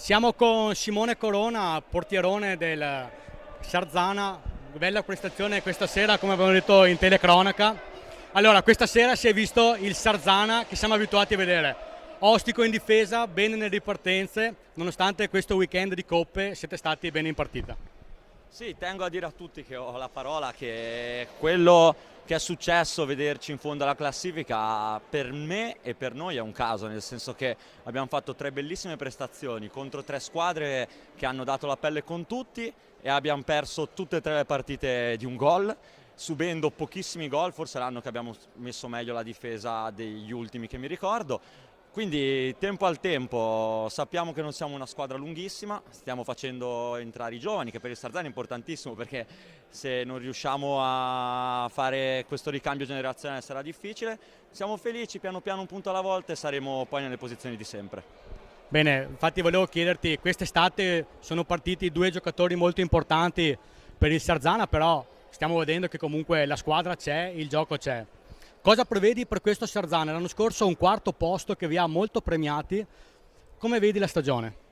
Siamo con Simone Corona, portierone del Sarzana. Bella prestazione questa sera, come abbiamo detto in telecronaca. Allora, questa sera si è visto il Sarzana che siamo abituati a vedere. Ostico in difesa, bene nelle ripartenze, nonostante questo weekend di coppe siete stati bene in partita. Sì, tengo a dire a tutti che ho la parola che quello che è successo, vederci in fondo alla classifica, per me e per noi è un caso, nel senso che abbiamo fatto tre bellissime prestazioni contro tre squadre che hanno dato la pelle con tutti e abbiamo perso tutte e tre le partite di un gol, subendo pochissimi gol, forse l'anno che abbiamo messo meglio la difesa degli ultimi che mi ricordo. Quindi tempo al tempo, sappiamo che non siamo una squadra lunghissima, stiamo facendo entrare i giovani, che per il Sarzana è importantissimo perché se non riusciamo a fare questo ricambio generazionale sarà difficile. Siamo felici, piano piano un punto alla volta e saremo poi nelle posizioni di sempre. Bene, infatti volevo chiederti, quest'estate sono partiti due giocatori molto importanti per il Sarzana, però stiamo vedendo che comunque la squadra c'è, il gioco c'è. Cosa prevedi per questo Sarzana? L'anno scorso un quarto posto che vi ha molto premiati. Come vedi la stagione?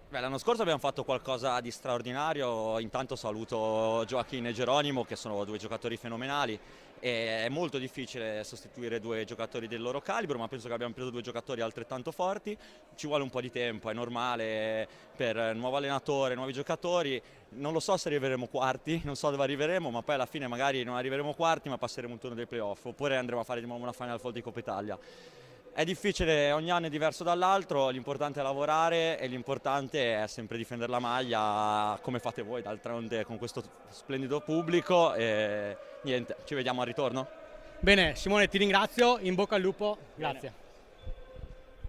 Beh, l'anno scorso abbiamo fatto qualcosa di straordinario, intanto saluto Gioacchino e Geronimo che sono due giocatori fenomenali e è molto difficile sostituire due giocatori del loro calibro, ma penso che abbiamo preso due giocatori altrettanto forti, ci vuole un po' di tempo, è normale per il nuovo allenatore, nuovi giocatori, non lo so se arriveremo quarti, non so dove arriveremo, ma poi alla fine magari non arriveremo quarti ma passeremo un turno dei playoff oppure andremo a fare di nuovo una Final Four di Coppa Italia. È difficile, ogni anno è diverso dall'altro, l'importante è lavorare e l'importante è sempre difendere la maglia come fate voi d'altronde con questo splendido pubblico e niente, ci vediamo al ritorno. Bene, Simone, ti ringrazio, in bocca al lupo, grazie.